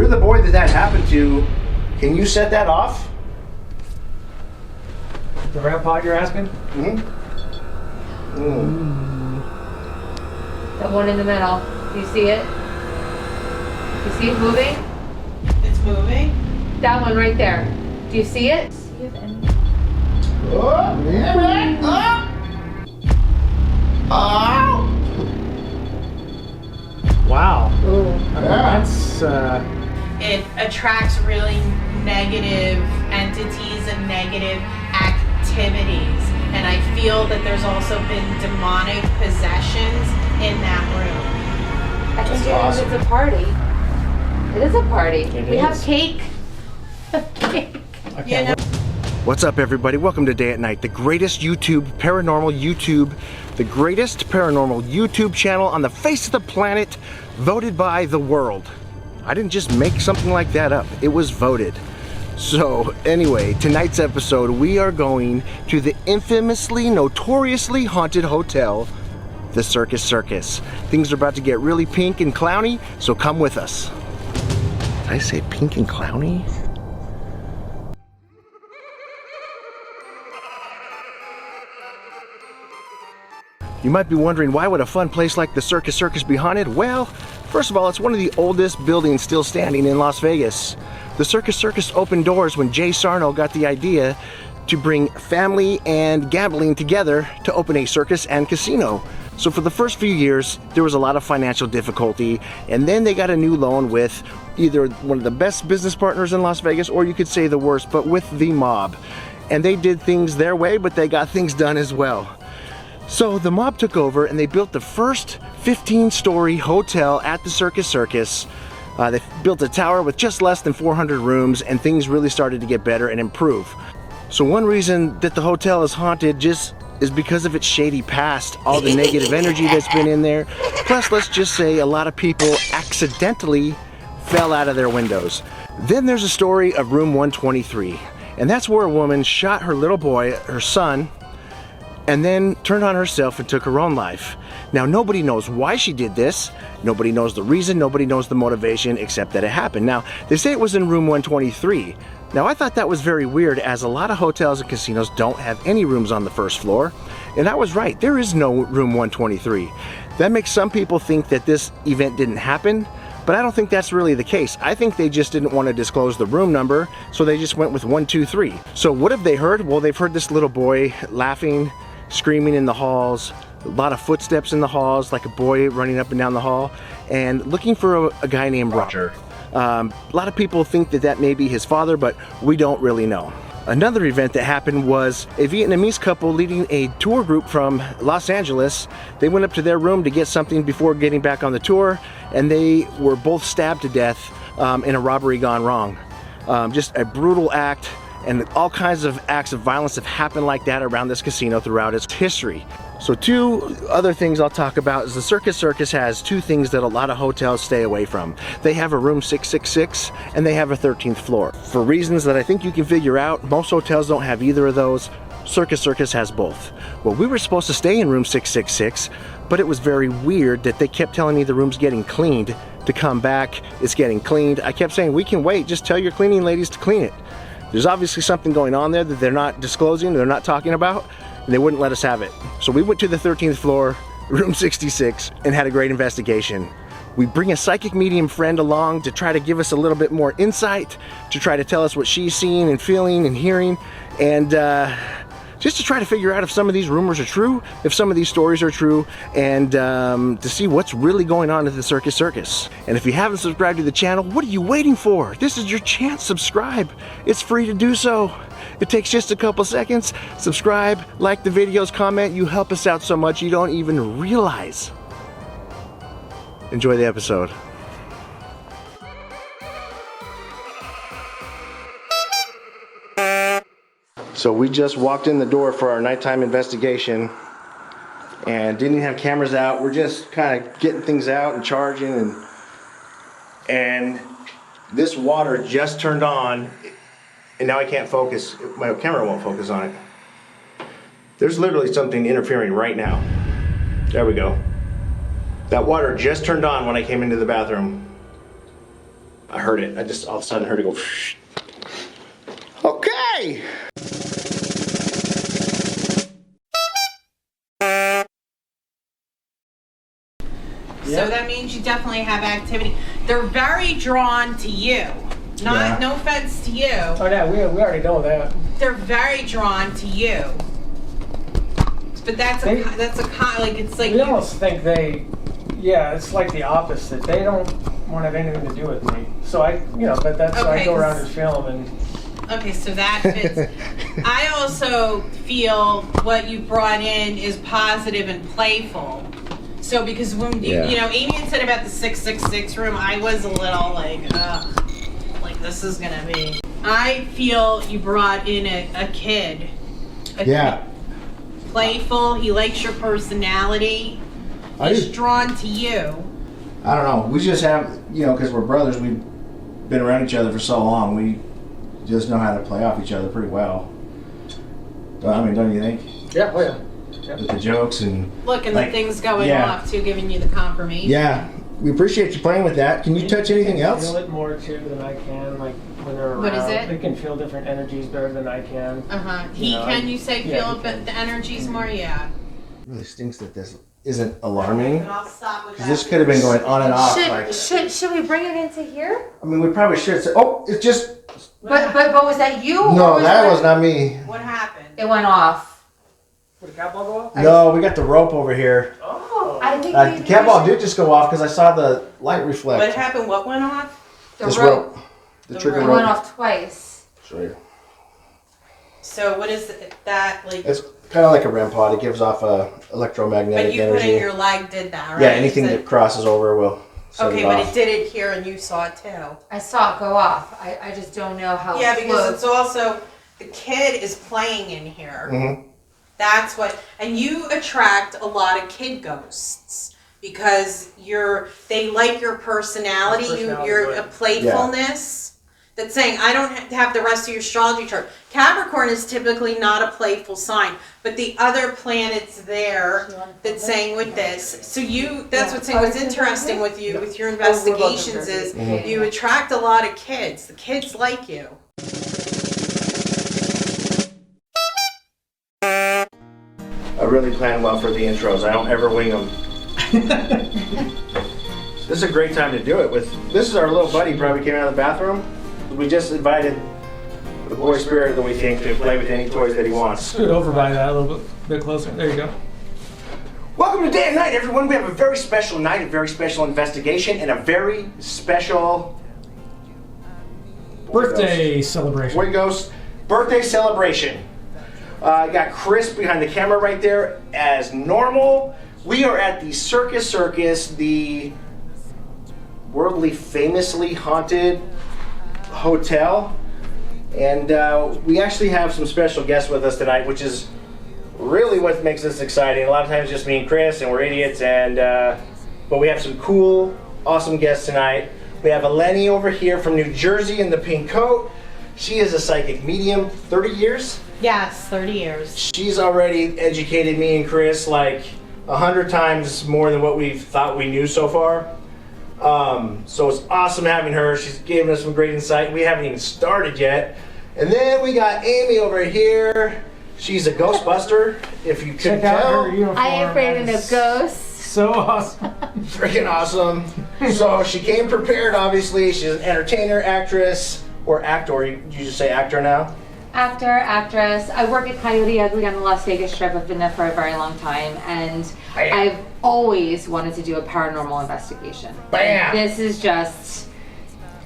you're the boy that happened to, can you set that off? The REM pod you're asking? That one in the middle. Do you see it? You see it moving? It's moving? That one right there. Do you see it? See if any... Oh, yeah, oh. Wow. Ooh. I mean, that's It attracts really negative entities and negative activities. And I feel that there's also been demonic possessions in that room. I think awesome. it's a party. It is a party. We is. have cake. Cake. You know? What's up, everybody? Welcome to Day at Night, the greatest paranormal YouTube channel on the face of the planet, voted by the world. I didn't just make something like that up. It was voted. So anyway, tonight's episode, we are going to the infamously, notoriously haunted hotel, the Circus Circus. Things are about to get really pink and clowny, so come with us. Did I say pink and clowny? You might be wondering, why would a fun place like the Circus Circus be haunted? Well, first of all, it's one of the oldest buildings still standing in Las Vegas. The Circus Circus opened doors when Jay Sarno got the idea to bring family and gambling together to open a circus and casino. So for the first few years, there was a lot of financial difficulty, and then they got a new loan with either one of the best business partners in Las Vegas, or you could say the worst, but with the mob. And they did things their way, but they got things done as well. So the mob took over and they built the first 15-story hotel at the Circus Circus. They built a tower with just less than 400 rooms, and things really started to get better and improve. So one reason that the hotel is haunted just is because of its shady past, all the negative energy that's been in there. Plus, let's just say a lot of people accidentally fell out of their windows. Then there's a story of room 123, and that's where a woman shot her little boy, her son, and then turned on herself and took her own life. Now, nobody knows why she did this. Nobody knows the reason. Nobody knows the motivation, except that it happened. Now, they say it was in room 123. Now, I thought that was very weird, as a lot of hotels and casinos don't have any rooms on the first floor. And I was right. There is no room 123. That makes some people think that this event didn't happen, but I don't think that's really the case. I think they just didn't want to disclose the room number, so they just went with 123. So what have they heard? Well, they've heard this little boy laughing, screaming in the halls, a lot of footsteps in the halls, like a boy running up and down the hall, and looking for a guy named Roger. A lot of people think that that may be his father, but we don't really know. Another event that happened was a Vietnamese couple leading a tour group from Los Angeles. They went up to their room to get something before getting back on the tour, and they were both stabbed to death in a robbery gone wrong. Just a brutal act. And all kinds of acts of violence have happened like that around this casino throughout its history. So two other things I'll talk about is the Circus Circus has two things that a lot of hotels stay away from. They have a room 666 and they have a 13th floor. For reasons that I think you can figure out, most hotels don't have either of those. Circus Circus has both. Well, we were supposed to stay in room 666, but it was very weird that they kept telling me the room's getting cleaned. To come back, it's getting cleaned. I kept saying, we can wait, just tell your cleaning ladies to clean it. There's obviously something going on there that they're not disclosing, they're not talking about, and they wouldn't let us have it. So we went to the 13th floor, room 66, and had a great investigation. We bring a psychic medium friend along to try to give us a little bit more insight, to try to tell us what she's seeing and feeling and hearing, and just to try to figure out if some of these rumors are true, if some of these stories are true, and to see what's really going on at the Circus Circus. And if you haven't subscribed to the channel, what are you waiting for? This is your chance. Subscribe. It's free to do so. It takes just a couple seconds. Subscribe, like the videos, comment. You help us out so much you don't even realize. Enjoy the episode. So we just walked in the door for our nighttime investigation and didn't even have cameras out. We're just kind of getting things out and charging, and this water just turned on, and now I can't focus. My camera won't focus on it. There's literally something interfering right now. There we go. That water just turned on when I came into the bathroom. I heard it. I just all of a sudden heard it go. Okay. So that means you definitely have activity. They're very drawn to you. No offense to you. Oh, yeah, we already know that. They're very drawn to you. But it's like We almost think it's like the opposite. They don't want to have anything to do with me. So I go around and film and. Okay, so that fits. I also feel what you brought in is positive and playful. So because when Amy had said about the 666 room, I was a little like, this is gonna be. I feel you brought in a kid. Playful. He likes your personality. He's drawn to you. I don't know. We just have, because we're brothers, we've been around each other for so long. We just know how to play off each other pretty well. I mean, don't you think? Yeah. Oh yeah. With the jokes and the things going off too, giving you the confirmation. Yeah, we appreciate you playing with that. Can you touch anything else? Feel it more too than I can. Like when they're around, what is it? They can feel different energies better than I can. Feel the energies more? Yeah. It really stinks that this isn't alarming. I'll stop with that. This could have been going on and off. Should we bring it into here? I mean, we probably should. It's just. But was that you? No, that was not me. What happened? It went off. Would the cat ball go off? No, we got the rope over here. Oh. I think The cat ball did just go off because I saw the light reflect. What happened? What went off? The This rope. The trigger It rope. went off twice. Show you. So what is that like? It's kind of like a REM pod. It gives off electromagnetic But you energy. put in your leg did that, right? Yeah, anything that crosses over will set Okay, it but off. it did it here and you saw it too. I saw it go off. I just don't know how. Yeah, it because flew. it's also the kid is playing in here. Mm-hmm. That's what, and you attract a lot of kid ghosts because they like your personality, your playfulness. That's saying I don't have the rest of your astrology chart. Capricorn is typically not a playful sign, but the other planets there that's saying with this. So that's what's saying. What's interesting with you with your investigations is you attract a lot of kids. The kids like you. I really plan well for the intros. I don't ever wing them. This is a great time to do it. This is our little buddy probably came out of the bathroom. We just invited the boy spirit that we think to play with any toys that he wants. Scoot over by that a little bit closer. There you go. Welcome to Day and Night, everyone. We have a very special night, a very special investigation, and a very special Birthday celebration. Boy Ghost birthday celebration. I got Chris behind the camera right there as normal. We are at the Circus Circus, the worldly famously haunted hotel. And we actually have some special guests with us tonight, which is really what makes this exciting. A lot of times just me and Chris, and we're idiots, but we have some cool, awesome guests tonight. We have Eleni over here from New Jersey in the pink coat. She is a psychic medium, 30 years. Yes, 30 years. She's already educated me and Chris like 100 times more than what we've thought we knew so far. So it's awesome having her. She's given us some great insight. We haven't even started yet. And then we got Amy over here. She's a Ghostbuster, if you couldn't Check out tell. her uniform. I am afraid of ghosts. So awesome. Freaking awesome. So she came prepared, obviously. She's an entertainer, actress, or actor. You just say actor now? Actor, actress. I work at Coyote Ugly on the Las Vegas Strip. I've been there for a very long time, and Bam. I've always wanted to do a paranormal investigation. Bam! This is just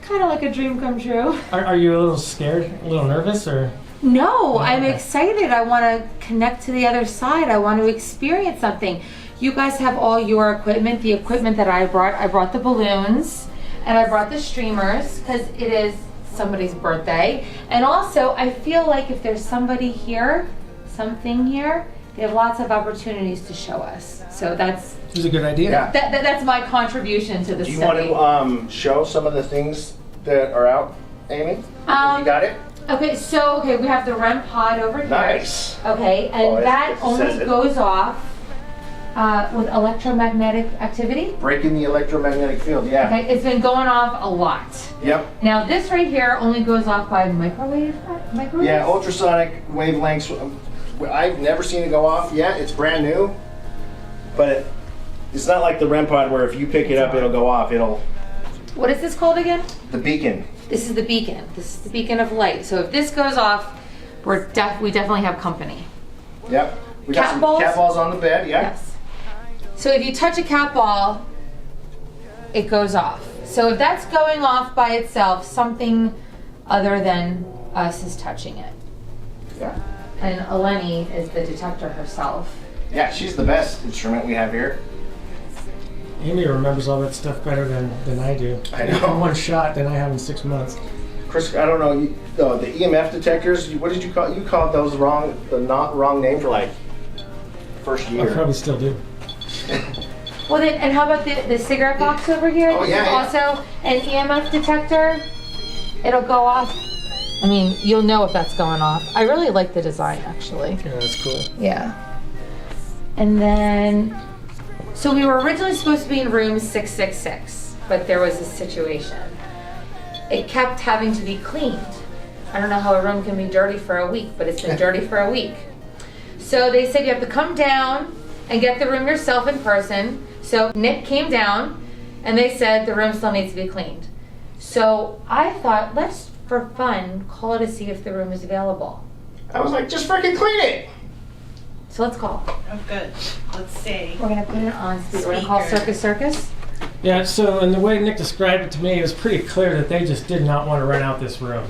kind of like a dream come true. Are you a little scared, a little nervous, or? No, I'm excited. I want to connect to the other side. I want to experience something. You guys have all your equipment. The equipment that I brought the balloons, and I brought the streamers because it is somebody's birthday. And also, I feel like if there's somebody here, something here, they have lots of opportunities to show us. So that's It's a good idea. Yeah. that's my contribution to the Do you study. want to show some of the things that are out, Amy? You got it? Okay, we have the REM pod over here. Nice. Okay, and Oh, that it says only it. goes off with electromagnetic activity. Breaking the electromagnetic field, yeah. Okay, it's been going off a lot. Yep. Now this right here only goes off by microwave? Yeah, ultrasonic wavelengths. I've never seen it go off yet. It's brand new, but it's not like the REM pod where if you pick it up, it'll go off. What is this called again? The beacon. This is the beacon. This is the beacon of light. So if this goes off, we definitely have company. Yep. We got Cat some balls? cat balls on the bed. Yeah. Yes. So if you touch a cat ball, it goes off. So if that's going off by itself, something other than us is touching it. Yeah. And Eleni is the detector herself. Yeah, she's the best instrument we have here. Amy remembers all that stuff better than I do. I know. In one shot than I have in 6 months. Chris, I don't know. The EMF detectors. What did you call? You called those wrong. The not wrong name for like first I year. probably still do. Well, then, and how about the cigarette box over here? Oh, This yeah, is yeah. also an EMF detector. It'll go off. I mean, you'll know if that's going off. I really like the design, actually. Yeah, that's cool. Yeah. And then, so we were originally supposed to be in room 666, but there was a situation. It kept having to be cleaned. I don't know how a room can be dirty for a week, but it's been dirty for a week. So they said you have to come down and get the room yourself in person. So Nick came down and they said the room still needs to be cleaned. So I thought, let's, for fun, call to see if the room is available. I was like, just freaking clean it. So let's call. Oh, good. Let's see. We're gonna put it on speaker. We're gonna call Speaker. Circus Circus. Yeah, so in the way Nick described it to me, it was pretty clear that they just did not want to rent out this room.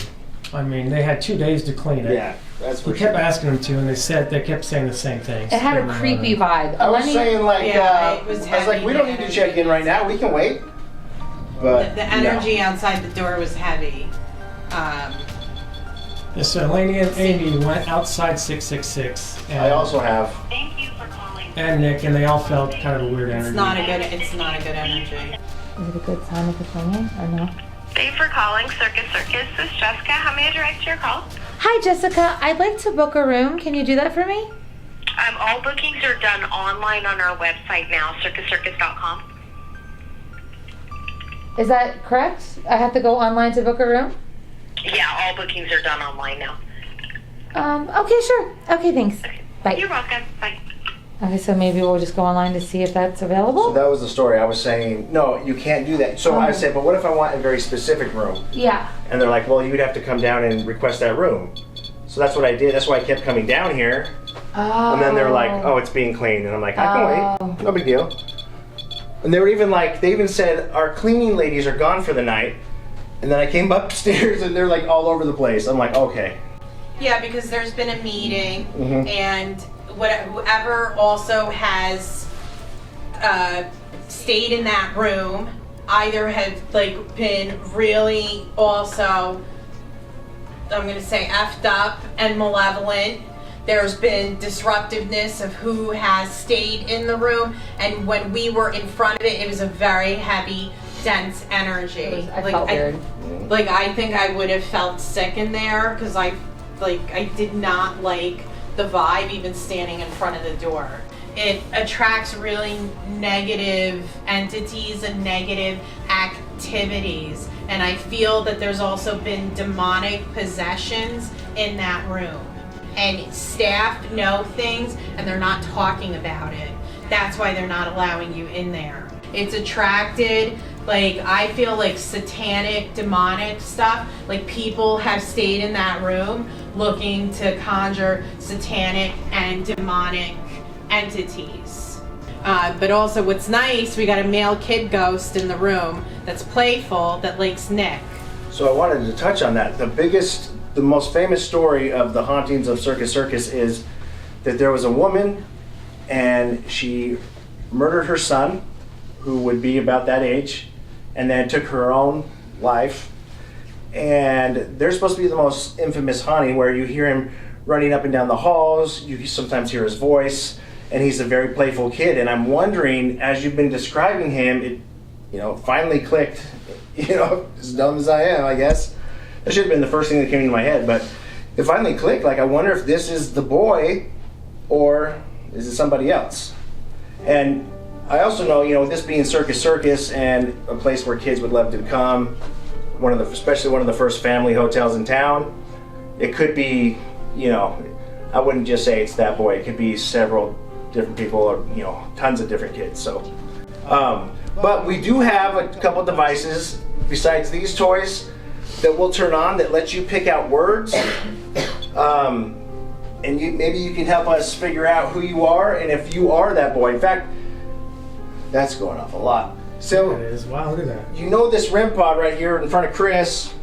I mean, they had 2 days to clean it. Yeah, that's We for kept sure. asking them to, and they kept saying the same things. It had They a didn't creepy wanna- vibe. I was Eleni- saying like, Yeah, it was I was like, heavy, we don't the need to energy. check in right now. We can wait. But The energy outside the door was heavy. Yeah, so Lainey and Amy went outside 666, no. I also have. and Nick, and they all felt kind of a weird energy. It's not a good energy. Is it a good time if it's ringing or no? Thank you for calling Circus Circus. This is Jessica. How may I direct your call? Hi Jessica, I'd like to book a room. Can you do that for me? All bookings are done online on our website now, circuscircus.com. Is that correct? I have to go online to book a room? Yeah, all bookings are done online now. Okay, sure. Okay, thanks. Bye. You're welcome. Bye. Okay, so maybe we'll just go online to see if that's So available? that was the story. I was saying, no, you can't do that. So I said, but what if I want a very specific room? Yeah. And they're like, well, you'd have to come down and request that room. So that's what I did. That's why I kept coming down here. Oh. And then they're like, oh, it's being cleaned. And I'm like, I can wait. No big deal. And they were even like, they even said, our cleaning ladies are gone for the night. And then I came upstairs and they're like all over the place. I'm like, okay. Yeah, because there's been a meeting, Mhm. and whoever also has stayed in that room either have like been really also, I'm gonna say, effed up and malevolent. There's been disruptiveness of who has stayed in the room, and when we were in front of it, it was a very heavy, dense energy. I felt weird. Like, I think I would have felt sick in there because I did not like the vibe even standing in front of the door. It attracts really negative entities and negative activities. And I feel that there's also been demonic possessions in that room. And staff know things and they're not talking about it. That's why they're not allowing you in there. It's attracted, like, I feel like satanic, demonic stuff. Like, people have stayed in that room looking to conjure satanic and demonic entities. But also what's nice, we got a male kid ghost in the room that's playful, that likes Nick. So I wanted to touch on that. The most famous story of the hauntings of Circus Circus is that there was a woman and she murdered her son, who would be about that age, and then took her own life. And they're supposed to be the most infamous haunting, where you hear him running up and down the halls, you sometimes hear his voice, and he's a very playful kid. And I'm wondering, as you've been describing him, it finally clicked, as dumb as I am, I guess. That should have been the first thing that came into my head, but it finally clicked. Like, I wonder if this is the boy, or is it somebody else? And I also know, this being Circus Circus and a place where kids would love to come, especially one of the first family hotels in town. It could be, you know, I wouldn't just say it's that boy. It could be several different people, or you know, tons of different kids. So, but we do have a couple devices besides these toys that will turn on that lets you pick out words. And maybe you can help us figure out who you are and if you are that boy. In fact, that's going off a lot. So, It is. Wow, look at that. you know this REM pod right here in front of Chris.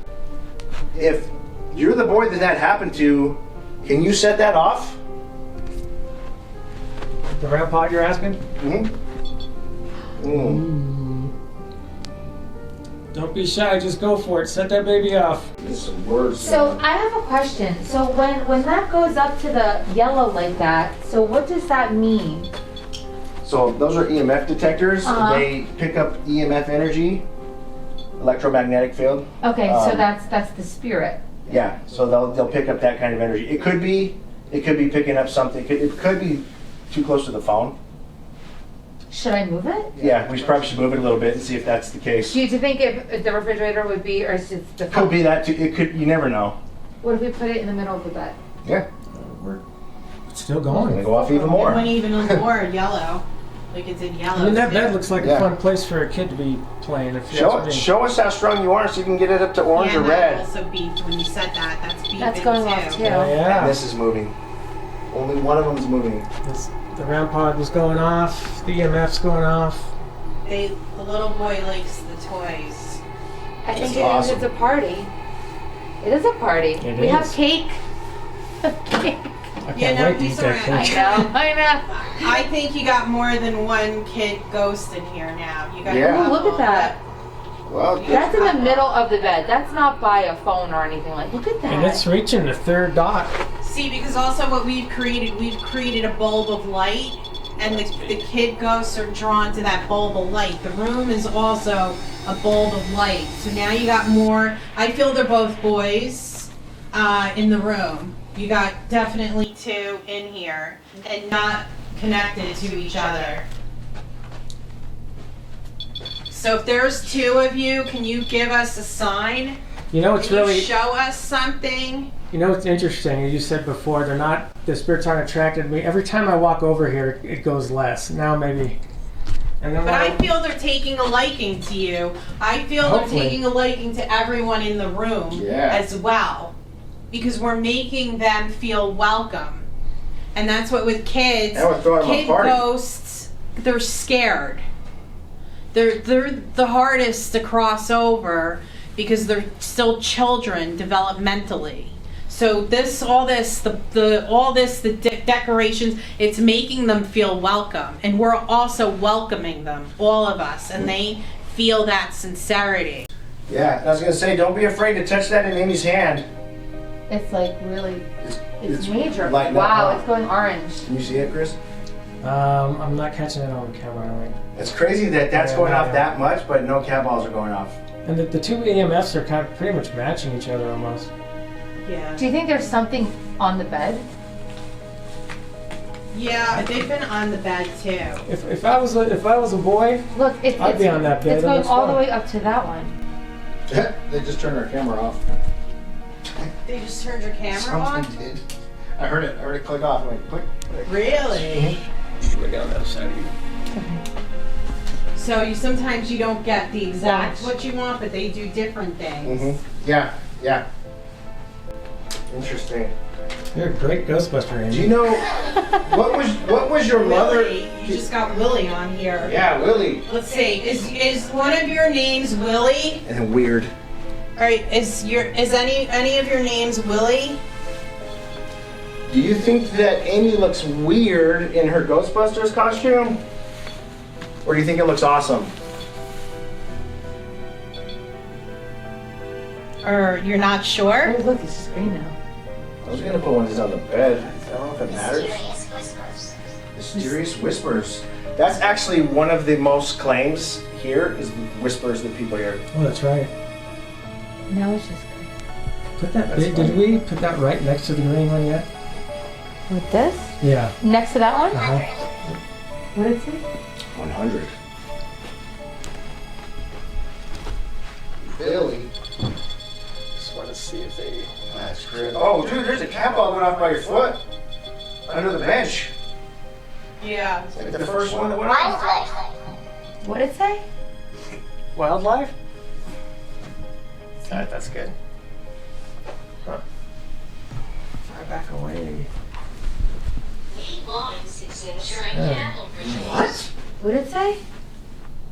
If you're the boy that happened to, can you set that off? The REM pod you're asking? Don't be shy, just go for it. Set that baby off. There's some words. So I have a question. So when that goes up to the yellow like that, so what does that mean? So those are EMF detectors. Uh-huh. They pick up EMF energy, electromagnetic field. Okay, so that's the spirit. Yeah, so they'll pick up that kind of energy. It could be picking up something. It could be too close to the phone. Should I move it? Yeah, we probably should move it a little bit and see if that's the case. Do you think if the refrigerator would be, or is it the Could be that too. It could. You never know. What if we put it in the middle of the bed? Yeah, It's still it's gonna going. go off even It more. went even more yellow. Like it's in yellow. I mean, that too. bed looks like Yeah. a fun place for a kid to be playing. If Show us how strong you are, so you can get it up to orange Yeah, or that red. also beeped when you said that. That's beeping That's going too. off too. Yeah. This is moving. Only one of them is moving. The REM pod was going off. The EMF's going off. The little boy likes the toys. I think awesome. it's a party. It is a party. It we have is. cake. Cake. I can't You know, wait to eat he's that around. cake. I know. I think you got more than one kid ghost in here now. You got Yeah. a Ooh, look at couple. that. Well, That's in the middle of the bed. That's not by a phone or anything like. Look at that. And it's reaching the third dot. See, because also what we've created a bulb of light, and the kid ghosts are drawn to that bulb of light. The room is also a bulb of light. So now you got more. I feel they're both boys in the room. You got definitely two in here and not connected to each other. So if there's two of you, can you give us a sign? You know, it's Can really. you show us something? You know, it's interesting. You said before, the spirits aren't attracted to me. Every time I walk over here, it goes less. Now maybe. And then But when I feel they're taking a liking to you. I feel Hopefully. they're taking a liking to everyone in the room Yeah. as well. Because we're making them feel welcome. And that's what with kids, Now we're throwing them a kid party. ghosts, they're scared. They're the hardest to cross over because they're still children developmentally. So the decorations, it's making them feel welcome, and we're also welcoming them, all of us, and they feel that sincerity. Yeah, I was gonna say, don't be afraid to touch that in Amy's hand. It's like really. It's major. lighting up, Wow, huh? it's going orange. Can you see it, Chris? I'm not catching it on the camera. Right? It's crazy that that's Yeah, going yeah, off yeah. that much, but no cat balls are going off. And the two EMFs are kind of pretty much matching each other almost. Yeah. Do you think there's something on the bed? Yeah, they've been on the bed too. If I was a boy, Look, I'd be on that bed. It's That going looks all the fun. way up to that one. They just turned our camera off. They just turned your camera on? Something did. I heard it click off. Like click. Really? Look on the other side of you. So sometimes you don't get the exact Watch. what you want, but they do different things. Mm-hmm. Yeah. Interesting. You're a great Ghostbuster, Andy. Do you know what was your mother? Willie, you just got Willie on here. Yeah, Willie. Let's see. Is one of your names Willie? And weird. All right. Is any of your names Willie? Do you think that Amy looks weird in her Ghostbusters costume? Or do you think it looks awesome? Or you're not sure? Oh, look, it's just green now. I was gonna put one of these on the bed. I don't know if it matters. Mysterious whispers. That's actually one of the most claims here is whispers that people hear. Oh, that's right. Now it's just green. Put that. That's Did funny. we put that right next to the green one yet? With this? Yeah. Next to that one? Uh-huh. What did it say? 100. Billy. crazy. That's crazy. Oh, dude, there's a cat ball going off by your foot. Under the bench. Yeah. It's like the first one that went off. What did it say? Wildlife? That's good. Huh. Far back away. What? What did it say?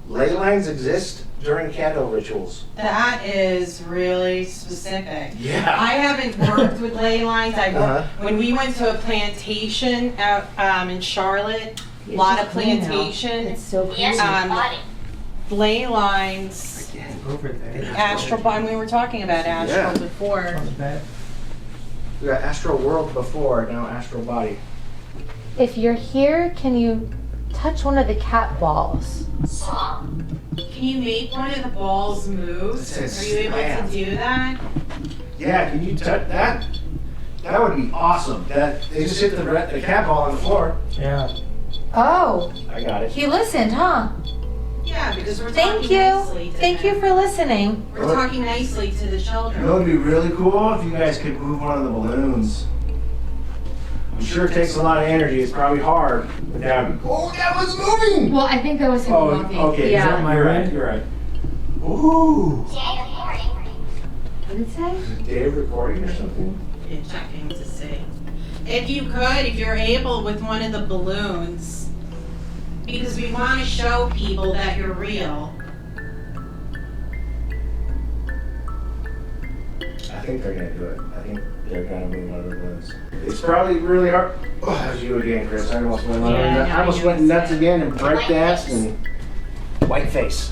Ley lines exist during candle rituals. That is really specific. Yeah. I haven't worked with ley lines. When we went to a plantation out in Charlotte, a lot of plantation. It's so crazy. Ley lines, Over there. astral, and we were talking about astral Yeah. before. On the bed. We got Astral World before, now Astral Body. If you're here, can you touch one of the cat balls? Can you make one of the balls move? It says Are you able slam. to do that? Yeah, can you touch that? That would be awesome. That they just hit the cat ball on the floor. Yeah. Oh, I got it. he listened, huh? Yeah, because we're Thank talking nicely you. to Thank you them. for listening. We're talking nicely to the You children. know, it would be really cool if you guys could move one of the balloons. I'm sure it takes a lot of energy. It's probably hard. But that would be. Oh, that was moving! Well, I think that was him Oh, walking. okay. Yeah. You're right. You're right. Ooh. What did it say? Day of recording or something? Yeah, checking to see. If you could, if you're able, with one of the balloons, because we want to show people that you're real. I think they're gonna do it. I think they're gonna move one of the balloons. It's probably really hard. Oh, that was you again, Chris. I almost went, Yeah, I almost you went would nuts say. again and break danced and white face.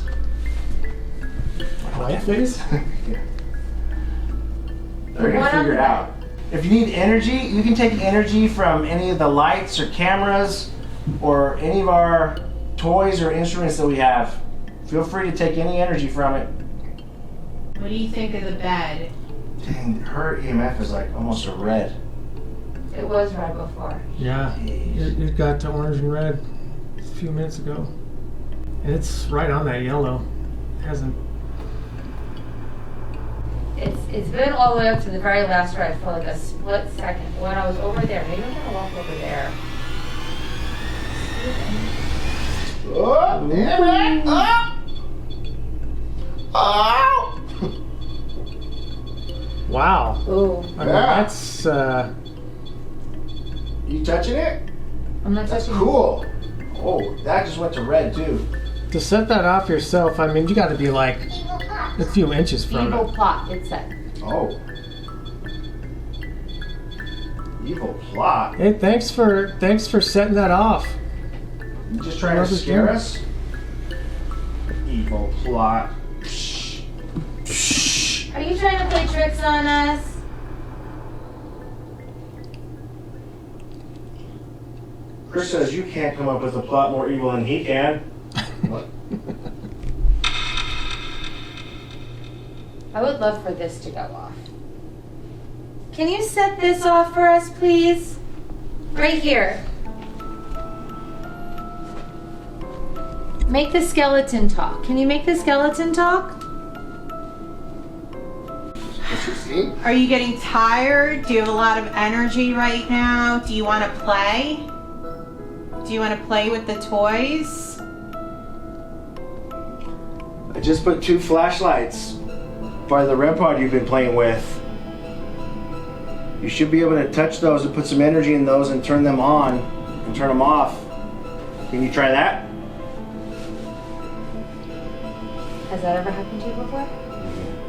White face? Yeah. They're gonna What figure it other- out. If you need energy, you can take energy from any of the lights or cameras or any of our toys or instruments that we have. Feel free to take any energy from it. What do you think of the bed? Dang, her EMF is like almost a red. It was red before. Yeah. It got to orange and red a few minutes ago. And it's right on that yellow. It hasn't. It's been all the way up to the very last red for like a split second. When I was over there, maybe I'm gonna walk over there. Oh, damn it! Oh! Oh! Wow. Ooh, I mean, Yeah. that's You touching it? I'm not That's touching. cool. Oh, that just went to red too. to set that off yourself. I mean, you got to be like a few inches from Evil it. plot, it said. Oh. Evil plot. Hey, thanks for setting that off. You just trying to Rubber's scare good. us? Evil plot. Shh. Shh. Are you trying to play tricks on us? Chris says you can't come up with a plot more evil than he can. What? I would love for this to go off. Can you set this off for us, please? Right here. Make the skeleton talk. Can you make the skeleton talk? What you see? Are you getting tired? Do you have a lot of energy right now? Do you want to play? Do you want to play with the toys? I just put 2 flashlights by the REM pod you've been playing with. You should be able to touch those and put some energy in those and turn them on and turn them off. Can you try that? Has that ever happened to you before?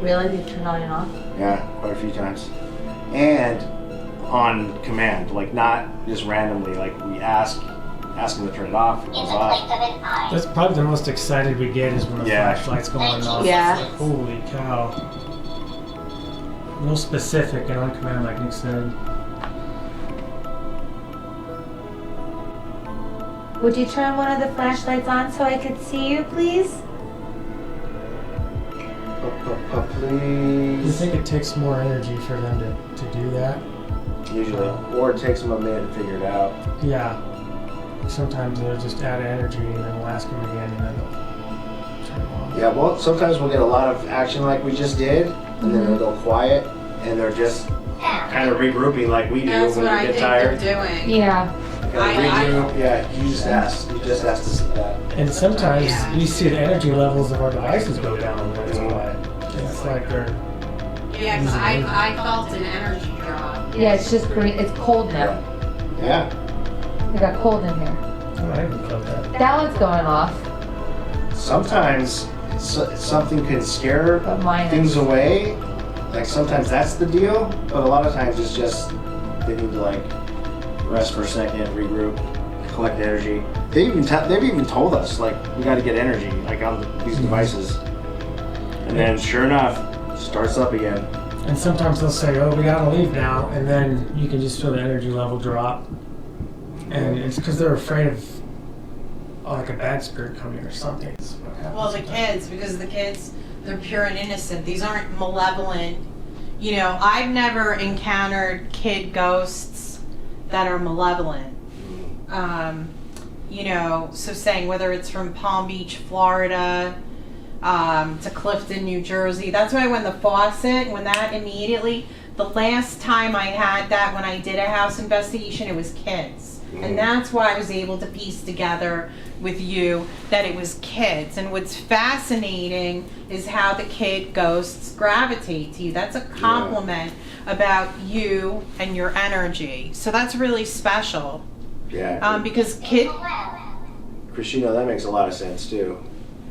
Really? They turn on and off? Yeah, quite a few times. And on command, like not just randomly, like we ask them to turn it off, it goes off. That's probably the most excited we get is when the Yeah. flashlights go on and off. Yeah. It's like, holy cow. Real specific and on command, like Nick said. Would you turn one of the flashlights on so I could see you, please? Do you Please. think it takes more energy for them to do that? Usually. Or it takes them a minute to figure it out. Yeah. Sometimes they'll just add energy and then we'll ask them again and then they'll turn it off. Yeah, well, sometimes we'll get a lot of action like we just did, and then it'll go quiet, and they're just kind of regrouping like we do That's when what we I get think tired. they're doing. Yeah. Regroup. Yeah, you just asked us that. And sometimes you see the energy levels of our devices go down. That's why. It's like they're. Yeah, 'cause I felt an energy drop. Yeah, it's just green. It's cold now. Yeah. It got cold in here. Oh, I even felt that. That one's going off. Sometimes something can scare But mine things is. away. Like sometimes that's the deal, but a lot of times it's just they need to like rest for a second, regroup, collect energy. They've even told us like we got to get energy like on these devices, and then sure enough, it starts up again. And sometimes they'll say, "Oh, we gotta leave now," and then you can just feel the energy level drop. And it's because they're afraid of like a bad spirit coming or something. It's what happens Well, the sometimes. kids, because the kids, they're pure and innocent. These aren't malevolent. You know, I've never encountered kid ghosts that are malevolent. You know, so saying whether it's from Palm Beach, Florida, to Clifton, New Jersey. That's why when the faucet, when that immediately, the last time I had that when I did a house investigation, it was kids. And that's why I was able to piece together with you that it was kids. And what's fascinating is how the kid ghosts gravitate to you. That's a compliment about you and your energy. So that's really special. Yeah. Because Christina, that makes a lot of sense too,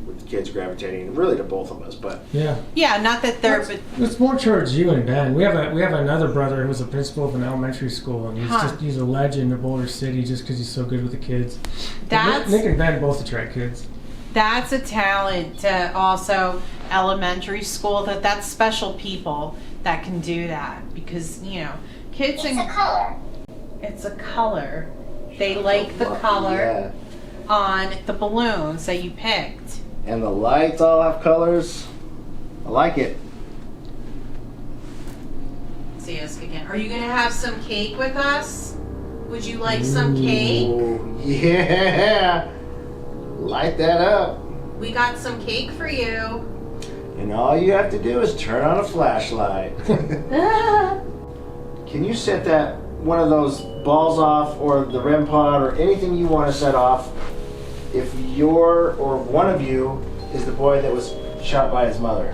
with the kids gravitating really to both of us. But yeah, not that they're, but it's more towards you and Ben. We have another brother who's a principal of an elementary school, and he's a legend of Boulder City just because he's so good with the kids. That's Nick and Ben both attract kids. That's a talent to also elementary school. That's special people that can do that because you know kids. It's a color. It's a color. They like the color on the balloons that you picked. And the lights all have colors. I like it. See us again. Are you gonna have some cake with us? Would you like some cake? Ooh, yeah. Light that up. We got some cake for you. And all you have to do is turn on a flashlight. Can you set that one of those balls off or the REM pod or anything you want to set off if you're or one of you is the boy that was shot by his mother?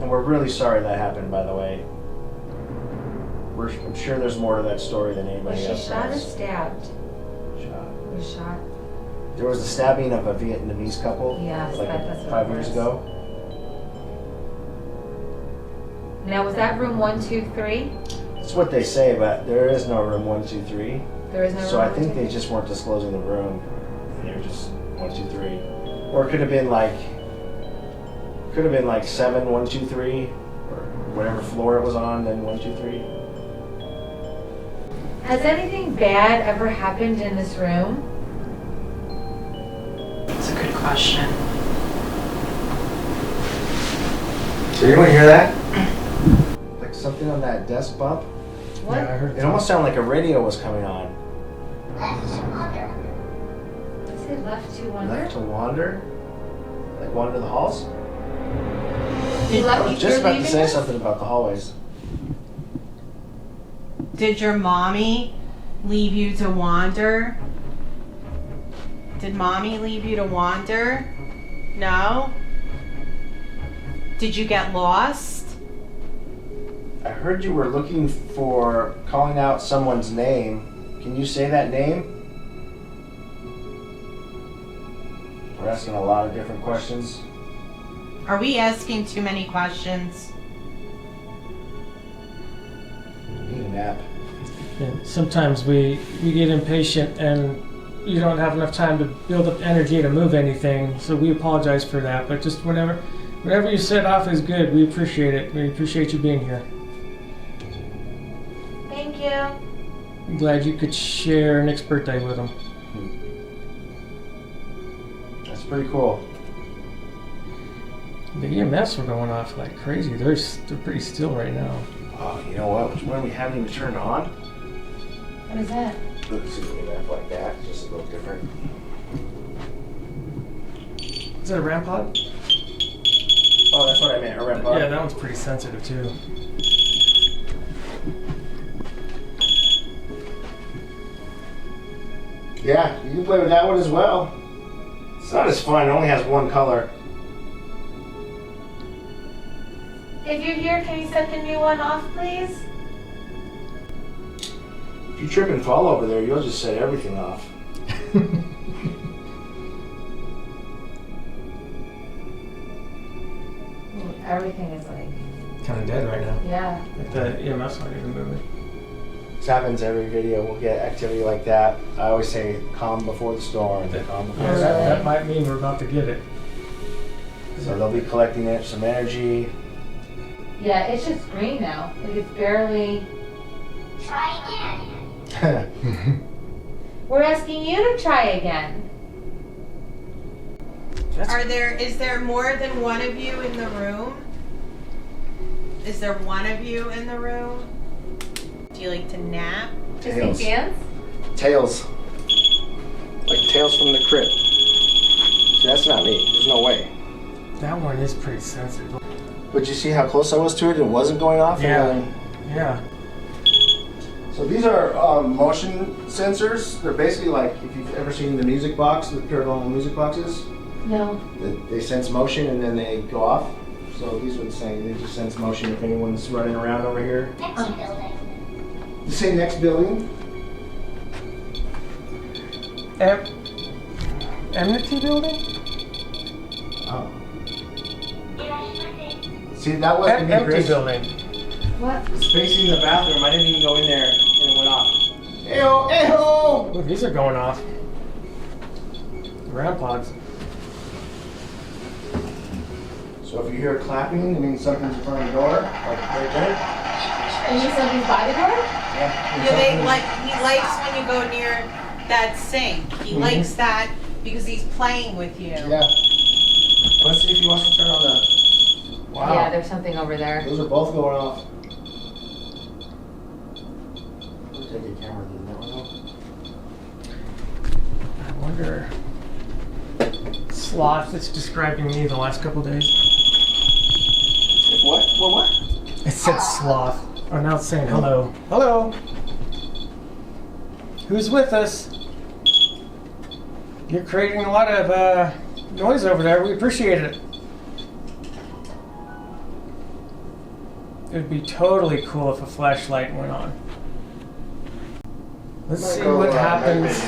And we're really sorry that happened, by the way. I'm sure there's more to that story than anybody Was she else shot or knows. stabbed? Shot. Was shot. There was a stabbing of a Vietnamese couple Yes, like that's what 5 it years was. ago. Now, was that room 123? That's what they say, but there is no room 123. There is no room. So I think 123? they just weren't disclosing the room. They were just 123, or it could have been like 7 123, or whatever floor it was on. Then 123. Has anything bad ever happened in this room? It's a good question. Did anyone hear that? Like something on that desk bump? What? Yeah, I heard. It almost sounded like a radio was coming on. Is it left to wonder? Left to wander? Like wander the halls? You I left, was just you're about to leaving say us? something about the hallways. Did your mommy leave you to wander? Did mommy leave you to wander? No? Did you get lost? I heard you were looking for calling out someone's name. Can you say that name? We're asking a lot of different questions. Are we asking too many questions? Need a nap. Yeah, sometimes we get impatient and you don't have enough time to build up energy to move anything, so we apologize for that. But just whenever you set off is good. We appreciate it. We appreciate you being here. Thank you. I'm glad you could share Nick's birthday with him. That's pretty cool. The EMFs were going off like crazy. They're pretty still right now. Oh, you know what? Which one we haven't even turned on? What is that? Let's see an EMF like that, just a little different. Is that a RAM pod? Oh, that's what I meant. A REM pod. Yeah, that one's pretty sensitive too. Yeah, you can play with that one as well. It's not as fun, it only has one color. If you're here, can you set the new one off, please? If you trip and fall over there, you'll just set everything off. Everything is like, Kind of dead right now. yeah. Like the EMF's not even moving. This happens every video. We'll get activity like that. I always say calm before the storm. Calm before Yeah, the that storm. might mean we're about to get it. So they'll be collecting it, some energy. Yeah, it's just green now. Like it's barely. Try again. We're asking you to try again. Is there more than one of you in the room? Is there one of you in the room? Do you like to nap? Just Tails. think dance? Tails. Like Tails from the Crypt. See, that's not me. There's no way. That one is pretty sensitive. But you see how close I was to it? It wasn't going off? Yeah. And then- Yeah. So these are motion sensors. They're basically like, if you've ever seen the music box, the pyramidal music boxes, No. they sense motion and then they go off. So these are the same. They just sense motion if anyone's running around over here. Next building. You say next building? Enmity building? Oh. See, that wasn't me, Empty Chris. building. What? It's facing the bathroom. I didn't even go in there and it went off. Ew, ew! Ooh, these are going off. Round pods. So if you hear clapping, it means something's in front of the door, like right there. And you something's by the door? Yeah. He likes when you go near that sink. He likes that because he's playing with you. Yeah. Let's see if he wants to turn on the. Wow. Yeah, there's something over there. Those are both going off. We'll take a camera to that one. I wonder. Sloth that's describing me the last couple days. If what? What? It said sloth. Oh, now it's saying hello. Hello. Who's with us? You're creating a lot of noise over there. We appreciate it. It would be totally cool if a flashlight went on. Let's see what happens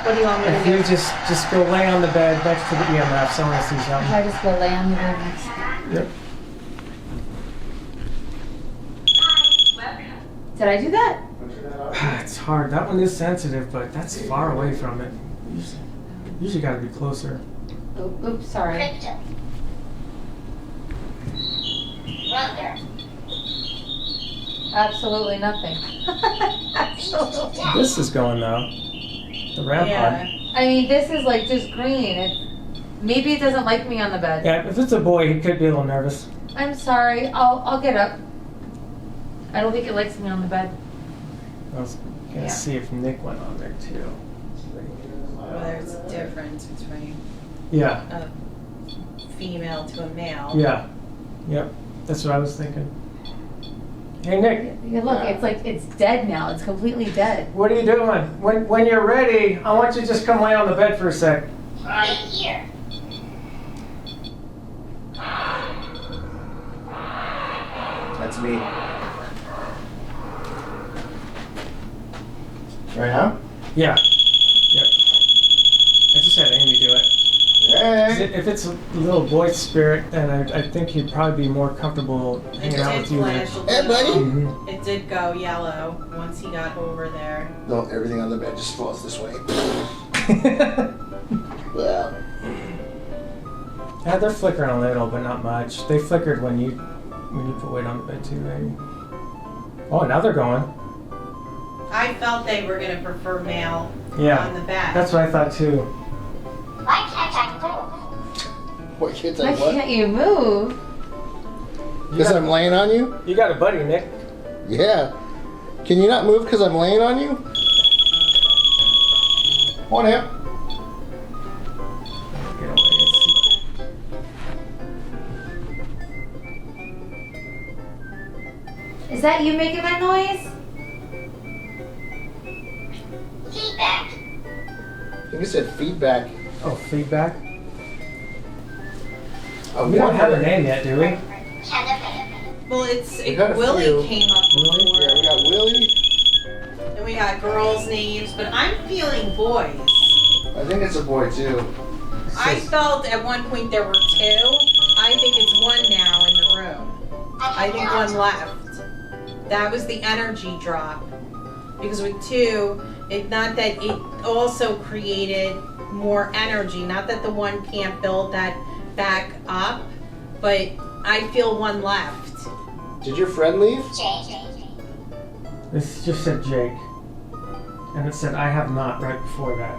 What do you want me to if do? you just go lay on the bed next to the EMFs. I want to see If something. I just go lay on the bed next. Yep. Did I do that? It's hard. That one is sensitive, but that's far away from it. Usually got to be closer. Oops, sorry. Crypto. Wonder. Absolutely nothing. Absolutely. This is going though. The round Yeah. pod. I mean, this is like just green. Maybe it doesn't like me on the bed. Yeah, if it's a boy, he could be a little nervous. I'm sorry. I'll get up. I don't think it likes me on the bed. I was gonna Yeah. see if Nick went on there too. Well, there's a difference between Yeah, a female to a male. yeah, yep. That's what I was thinking. Hey Nick, Yeah, look, it's like it's dead now. It's completely dead. what are you doing? When you're ready, I want you to just come lay on the bed for a sec. Right here. That's me. Right now? Yeah. Yep. I just had Amy do it. Hey! If it's a little boy spirit, then I think he'd probably be more comfortable It hanging out did with you. flash a Hey, buddy. little. Mhm. It did go yellow once he got over there. No, everything on the bed just falls this way. Well, Yeah, they're flickering a little, but not much. They flickered when you put weight on the bed too, maybe. Oh, now they're going. I felt they were going to prefer male Yeah, on the bed. that's what I thought too. Why can't I move? what kids Why I what? can't you move? Because I'm laying on you? You got a buddy, Nick. Yeah. Can you not move because I'm laying on you? Come on, Amp. Get away and see Is that you making that noise? Feedback. think it said feedback. Oh, feedback? We We don't have a name yet, do we? Well, We got a Willie few. came up Willie? before. Yeah, we got Willie. And we got girls' names, but I'm feeling boys. I think it's a boy too. I felt at one point there were two. I think it's one now in the room. I think one left. That was the energy drop. Because with two, not that it also created more energy. Not that the one can't build that back up, but I feel one left. Did your friend leave? This just said Jake. And it said, I have not right before that.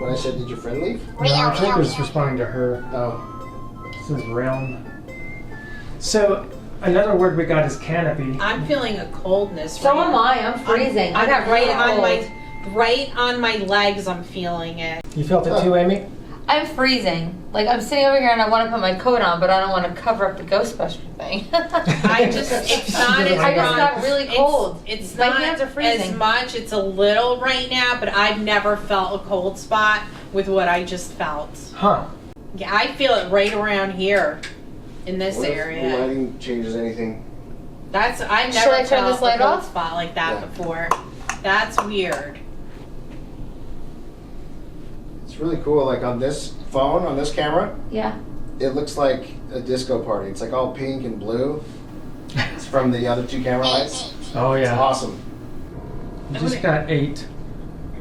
When I said, did your friend leave? No, I think it was responding to her. Oh. This is realm. So, another word we got is canopy. I'm feeling a coldness. So am I. I'm freezing. I got right really on cold. right on my legs. I'm feeling it. You felt it too, Amy? I'm freezing. Like, I'm sitting over here and I want to put my coat on, but I don't want to cover up the Ghostbuster thing. It's not as I just got really cold. It's My not hands are freezing. as much. It's a little right now, but I've never felt a cold spot with what I just felt. Huh. Yeah, I feel it right around here in this What if area. the lighting changes anything? I've Should I never turn felt this light a cold off? spot like that Yeah. before. That's weird. It's really cool. Like on this phone, on this camera, Yeah. it looks like a disco party. It's like all pink and blue. It's from the other two camera lights. Oh, It's yeah. awesome. You just got 8.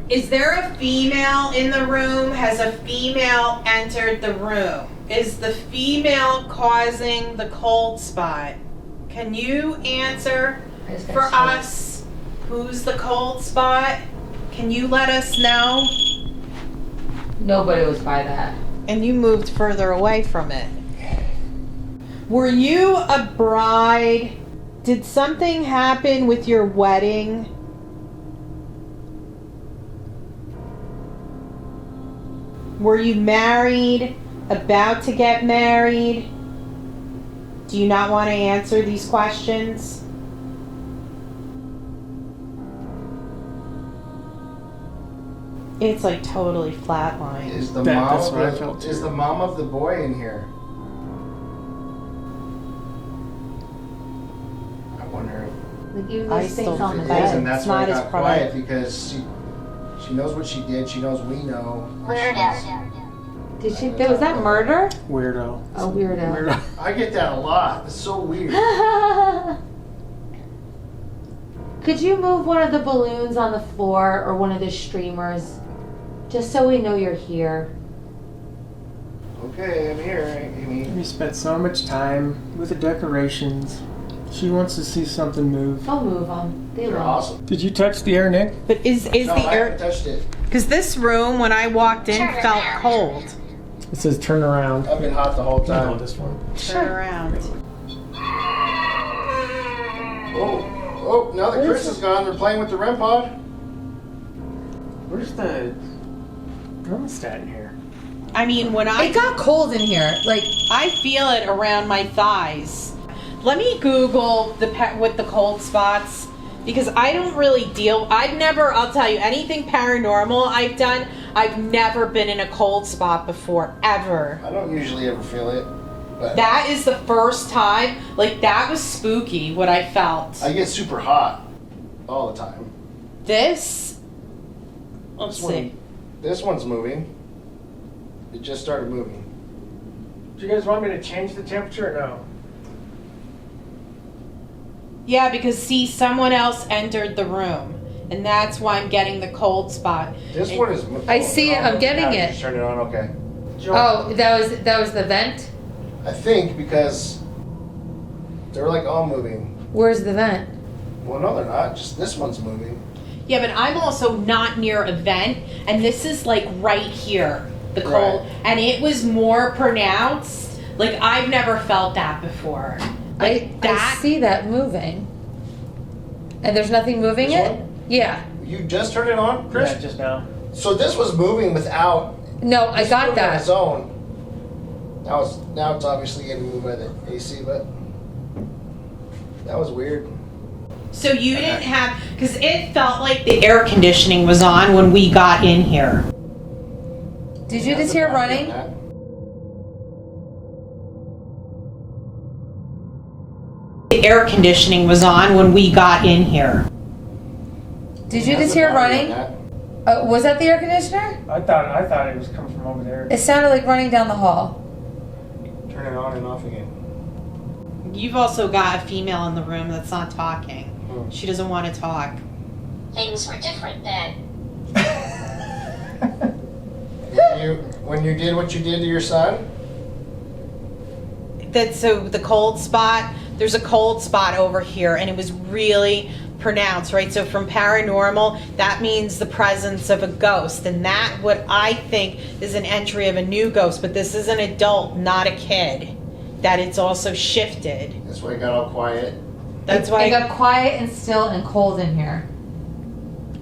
Is there a female in the room? Has a female entered the room? Is the female causing the cold spot? Can you answer I just got for chills. us who's the cold spot? Can you let us know? Nobody was by that. And you moved further away from it. Were you a bride? Did something happen with your wedding? Were you married? About to get married? Do you not want to answer these questions? It's like totally flatline. Is the That's what I felt is too. the mom of the boy in here? I wonder Like, even I those still things on the if it bed. is, bed. and that's It's why not it as got quiet private. because she knows what she did. She knows we know. Did she? Was that murder? Weirdo. A weirdo. Weirdo. I get that a lot. It's so weird. Could you move one of the balloons on the floor or one of the streamers? Just so we know you're here. Okay, I'm here, Amy. We spent so much time with the decorations. She wants to see something move. Don't move them. They They're will. awesome. Did you touch the air, Nick? But is No, the I air? haven't touched it. Because this room, when I walked in, felt cold. It says turn around. I've been hot the whole No, time. this one. Turn around. Oh, now that Chris is gone, they're playing with the REM pod. Where's the thermostat in here? I mean, when It got cold in here. Like, I feel it around my thighs. Let me Google with the cold spots because I don't really deal. I'll tell you, anything paranormal I've done, I've never been in a cold spot before, ever. I don't usually ever feel it, but That is the first time. Like, that was spooky what I felt. I get super hot all the time. Let's see. This one's moving. It just started moving. Do you guys want me to change the temperature or no? Yeah, because see, someone else entered the room. And that's why I'm getting the cold spot. This one is. I see it, I'm getting now you it. just turned it on. Okay. oh, that was the vent? I think because they're like all moving. Where's the vent? Well, no, they're not. Just this one's moving. Yeah, but I'm also not near a vent, and this is like right here, the cold, Right. and it was more pronounced. Like, I've never felt that before. Like I see that moving. And there's nothing moving This it? one? Yeah. You just turned it on, Chris? Yeah, just now. So this was moving without. No, I this got moved on its that. own. Now it's obviously getting moved by the AC, but that was weird. So you didn't have, because it felt like the air conditioning was on when we got in here. Did you just hear running? The air conditioning was on when we got in here. Did you just hear running? Was that the air conditioner? I thought it was coming from over there. It sounded like running down the hall. Turn it on and off again. You've also got a female in the room that's not talking. She doesn't want to talk. Things were different then. When you did what you did to your son? So the cold spot, there's a cold spot over here, and it was really pronounced, right? So from paranormal, that means the presence of a ghost, and that what I think is an entry of a new ghost, but this is an adult, not a kid. That it's also shifted. That's why it got all quiet. That's why It got quiet and still and cold in here.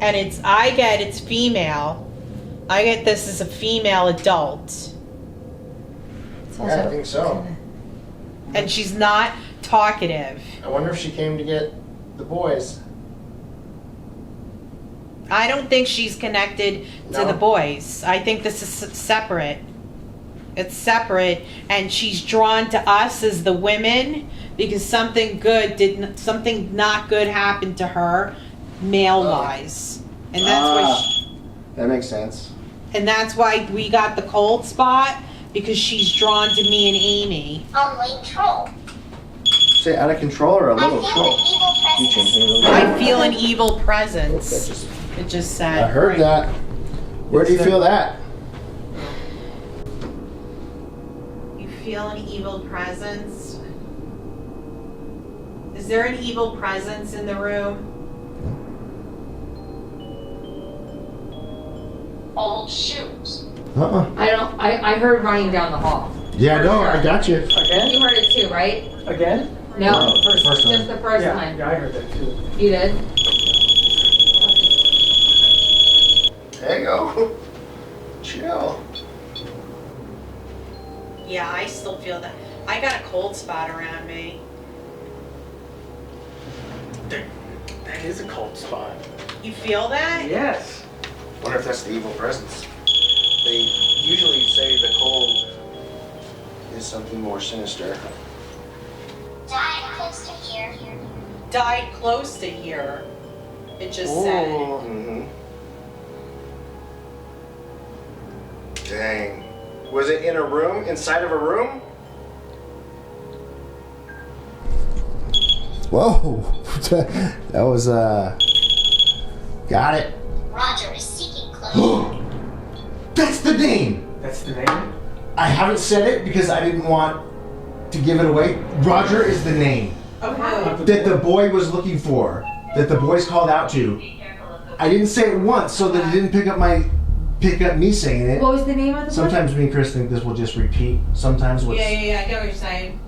and it's female. I get this as a female adult. It's Yeah, I think so. And she's not talkative. I wonder if she came to get the boys. I don't think she's connected to No. the boys. I think this is separate. It's separate, and she's drawn to us as the women because something not good happened to her, male wise, and that's why. That makes sense. And that's why we got the cold spot because she's drawn to me and Amy. Online troll. Say out of control or a I little feel troll? an evil presence. I feel an evil That presence. just- It just said. I heard that. Where do you feel that? You feel an evil presence? Is there an evil presence in the room? Old shoes. I heard running down the hall. Yeah, no, I got you. Again? You heard it too, right? Again? No, No, first just time. the first Yeah, time. yeah, I heard that too. You did? There you go. Chill. Yeah, I still feel that. I got a cold spot around me. That is a cold spot. You feel that? Yes. Wonder if that's the evil presence. They usually say the cold is something more sinister. Died close to here. Died close to here. It just said. Mm-hmm. Dang. Was it in a room? Inside of a room? Whoa. That was, got it. Roger is seeking closure. That's the name! That's the name? I haven't said it because I didn't want to give it away. Roger is the name Okay. that the boy was looking for, that the boys called out to. I didn't say it once so that it didn't pick up me saying it. What was the name of the book? Sometimes me and Chris think this will just repeat. Sometimes what's Yeah, I get what you're saying.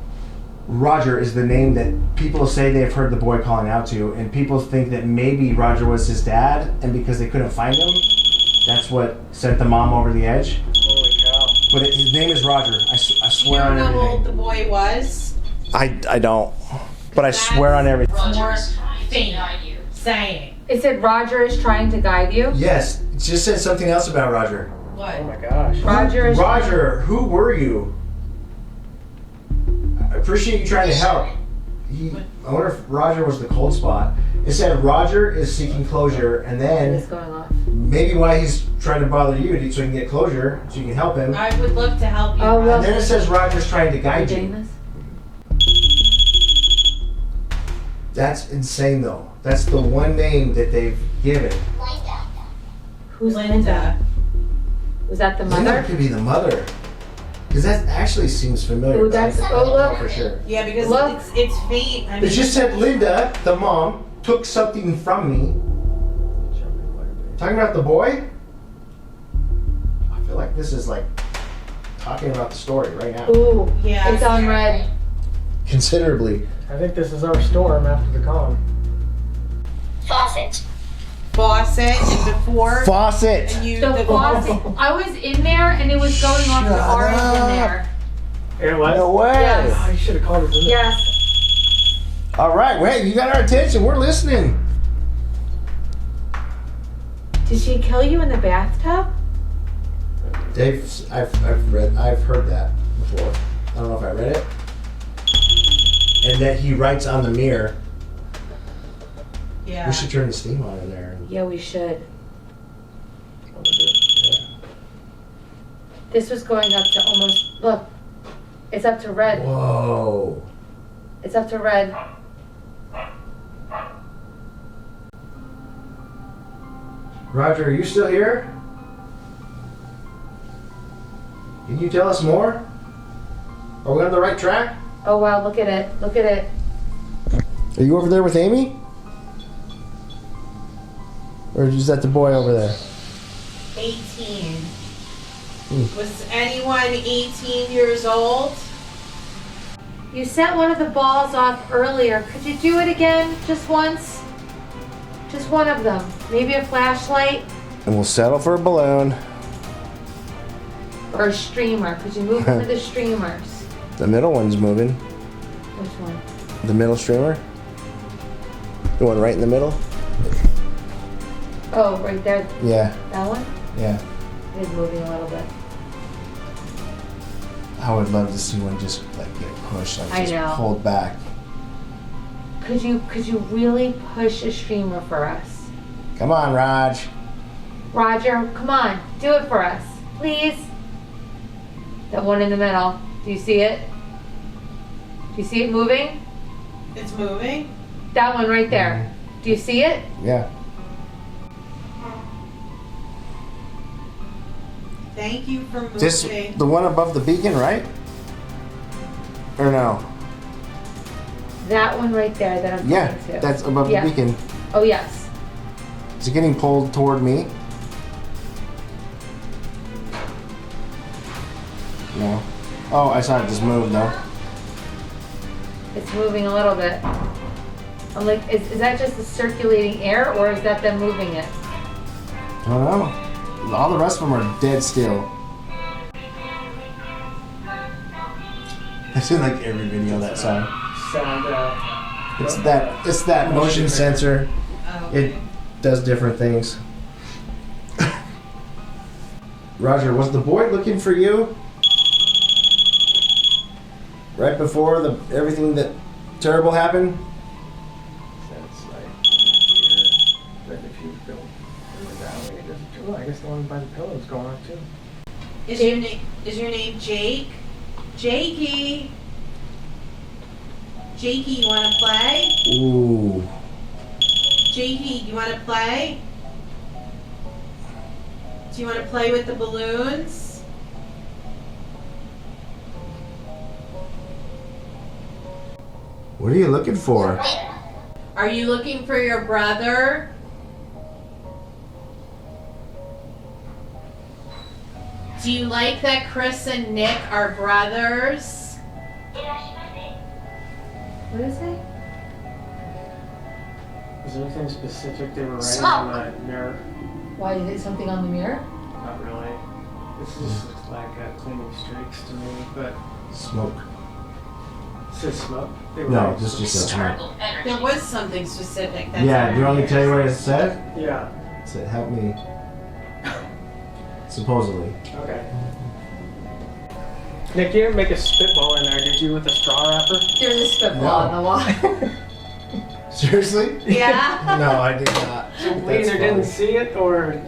Roger is the name that people say they've heard the boy calling out to, and people think that maybe Roger was his dad, and because they couldn't find him, that's what sent the mom over the edge. Holy cow. But his name is Roger. I You swear don't on know how old everything. the boy was? I don't. But I swear on everything. Roger is trying to Thing. guide you. Saying. It said Roger is trying to guide you. Yes, it just said something else about Roger. What? Oh my gosh. Roger is. Roger, who were you? I appreciate you trying to help. I wonder if Roger was the cold spot. It said Roger is seeking closure, and then It's going off. maybe why he's trying to bother you so he can get closure, so you can help him. I would love to help you. Oh, well. And then it says Roger's trying to Are you guide getting you. this? That's insane, though. That's the one name that they've given. Linda. Who's Linda. Was that the Linda mother? could be the mother. Because that actually seems familiar. Ooh, but I that's- don't know look. for sure. Yeah, because Look. it's fate. I It mean, just said Linda, the mom, took something from me. Talking about the boy? I feel like this is like talking about the story right now. Ooh, yeah. it's on red. Considerably. I think this is our storm after the calm. Faucet. Faucet and before. Faucet! And you, The faucet. I was in there and it was going off the Shut orange up. in there. It was? No way! Yes. Oh, you should have called us in. Yes. Alright, wait, you got our attention. We're listening. Did she kill you in the bathtub? I've heard that before. I don't know if I read it. And that he writes on the mirror. Yeah. We should turn the steam on in there. Yeah, we should. Yeah. This was going up to almost, look, it's up to red. Whoa. It's up to red. Roger, are you still here? Can you tell us more? Are we on the right track? Oh wow, look at it. Look at it. Are you over there with Amy? Or is that the boy over there? 18. Was anyone 18 years old? You sent one of the balls off earlier. Could you do it again? Just once? Just one of them. Maybe a flashlight And we'll settle for a balloon. or a streamer. Could you move for the streamers? The middle one's moving. Which one? The middle streamer. The one right in the middle? Oh, right there. Yeah, That one? yeah. It is moving a little bit. I would love to see one just like get pushed, like I just know. pulled back. Could you really push a streamer for us? Come on, Raj. Roger, come on. Do it for us. Please. That one in the middle. Do you see it? Do you see it moving? It's moving? That one right there. Do you see it? Yeah. Thank you for moving. This the one above the beacon, right? Or no? That one right there that I'm Yeah, pointing to. that's above Yeah. the beacon. Oh, yes. Is it getting pulled toward me? No. Oh, I saw it just move though. It's moving a little bit. I'm like, is that just the circulating air or is that them moving it? I don't know. All the rest of them are dead still. I've seen like every video of that song. Sound, It's that motion sensor. Oh, It does different things. Roger, was the boy looking for you? Right before everything that terrible happened? That's like here. But if you go further down, it doesn't. Oh, I guess the one by the pillow is going off too. Is your name Jake? Jakey. Jakey, you wanna play? Ooh. Jakey, you wanna play? Do you wanna play with the balloons? What are you looking for? Are you looking for your brother? Do you like that Chris and Nick are brothers? What is it? Is there anything specific they were writing Smoke. on the mirror? Why, is it something on the mirror? Not really. This just looks like cleaning streaks to me, but Smoke. it says smoke. They were No, writing this just says smoke. smoke. There was something specific. That's Yeah, do you want me to tell you what it hilarious. said? Yeah. It said, help me. Supposedly. Okay. Nick, you didn't make a spitball in there, did you, with a straw wrapper? There's a spitball No. on the wall. Seriously? Yeah. No, I did not. We either didn't see it or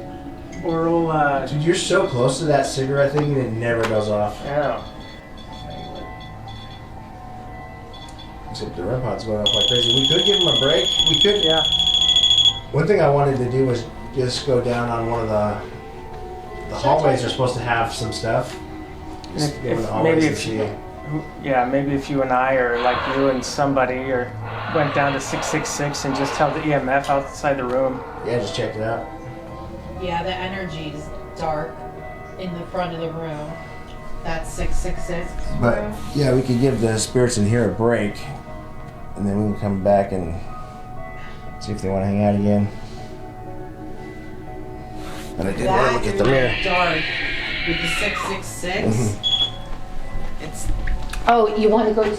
we'll Dude, you're so close to that cigarette thing and it never goes off. yeah. Except the REM pod's going off like crazy. We could give him a break. We could. Yeah. One thing I wanted to do was just go down on one of the hallways are supposed to have some stuff. Just go in the hallways Maybe and if see. maybe if you and I or like you and somebody or went down to 666 and just held the EMF outside the room. Yeah, just checked it out. Yeah, the energy's dark in the front of the room. That's 666. But yeah, we could give the spirits in here a break, and then we can come back and see if they want to hang out again. And I did want to look at the mirror. Dark with the 666. It's Oh, you want to go to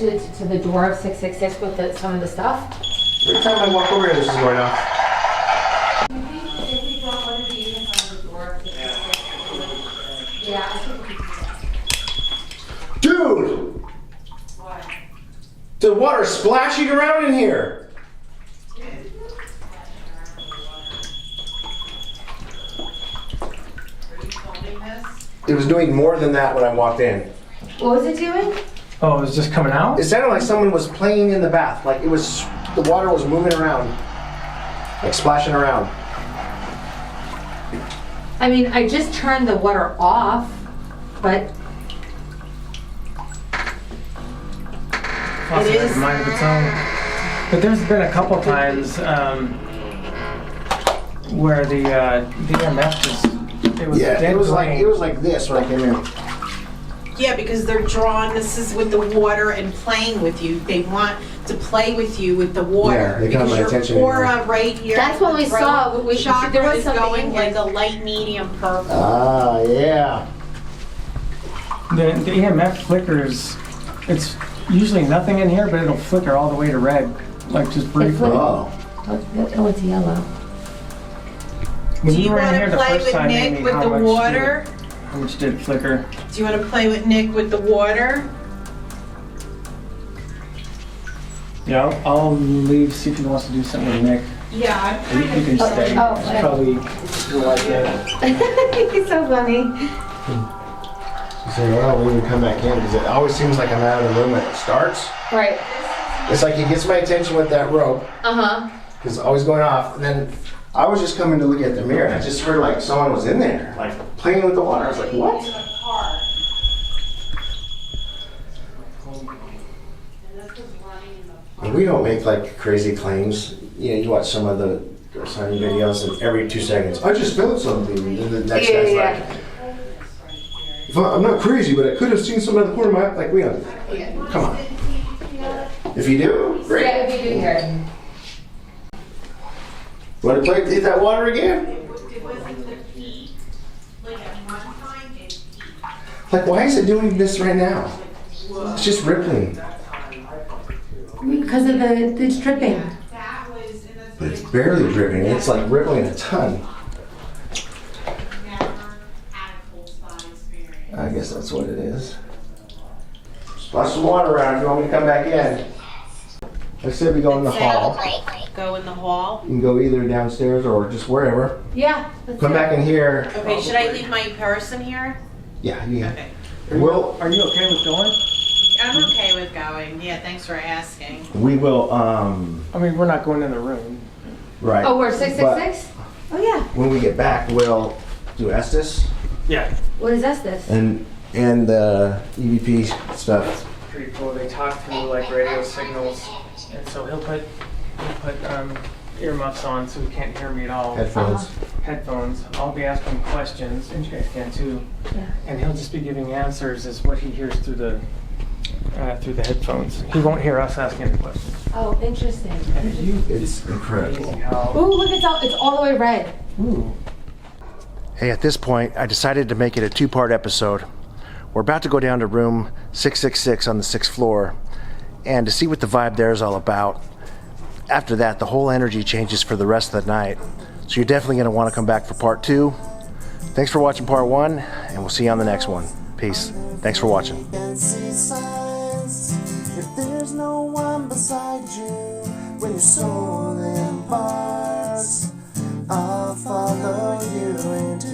the door of 666 with some of the stuff? Every time I walk over here, this is going off. If we brought one of the units on the door of 666. Yeah, The water's splashing around in here. It was doing more than that when I walked in. What was it doing? Oh, it was just coming out? It sounded like someone was playing in the bath. Like the water was moving around. Like splashing around. I mean, I just turned the water off, but Faucet has a mind of its own. But there's been a couple times where the EMF just, it was dead it was green. like this when I came in. Yeah, because they're drawn, this is with the water and playing with you. They want to play with you with the water. Yeah, they got my because attention your anyway. aura right here. That's what we the saw. throat There chakra was is something going in here. like a light medium purple. Ah, yeah. The EMF flickers. It's usually nothing in here, but it'll flicker all the way to red, like just briefly. Oh. oh, it's yellow. When Do you were in want here to the play first with time, Nick Amy, with how the much water? How much did it flicker? Do you want to play with Nick with the water? Yeah, I'll leave, see if he wants to do something with Nick. Yeah, I'm You kind of. can stay. oh, It's okay. probably like that. It's so funny. She said, well, we can come back in because it always seems like I'm out of the room when it starts. Right. It's like it gets my attention with that rope Uh-huh. because it's always going off. And then I was just coming to look at the mirror and I just heard like someone was in there, like playing with the water. I was like, what? And we don't make like crazy claims. You know, you watch some of the signing videos and every 2 seconds, I just felt something. And then the next Yeah, guy's yeah. like, I'm not crazy, but I could have seen something at the corner of my eye. Like, we don't. Come on. If you do, great. Yeah, if you do hear it. Want to play hit that water again? Like, why is it doing this right now? It's just rippling. Because of the dripping. But it's barely dripping. It's like rippling a ton. I guess that's what it is. Splash some water around if you want me to come back in. I said we go in the hall. Go in the hall. You can go either downstairs or just wherever. Yeah. Let's Come do it. back in here. Okay, should I leave my purse in here? Yeah, you Okay. Well, Are you okay with going? I'm okay with going. Yeah, thanks for asking. we will, I mean, we're not going in the room. right. Oh, we're 666? Oh, yeah. When we get back, we'll do Estes Yeah. What is this? and the EVP stuff. Pretty cool. They talk through like radio signals, and so he'll put earmuffs on so he can't hear me at all. Headphones. Headphones. I'll be asking questions, and you guys can too. Yeah. And he'll just be giving answers as what he hears through the headphones. He won't hear us asking any questions. Oh, interesting. It's incredible. Crazy how. Ooh, look, it's all the way red. Ooh. Hey, at this point, I decided to make it a 2-part episode. We're about to go down to room 666 on the 6th floor and to see what the vibe there is all about. After that, the whole energy changes for the rest of the night. So you're definitely going to want to come back for part 2. Thanks for watching part 1, and we'll see you on the next one. Peace. Thanks for watching. If there's no one beside you when your soul embarks, I'll follow you into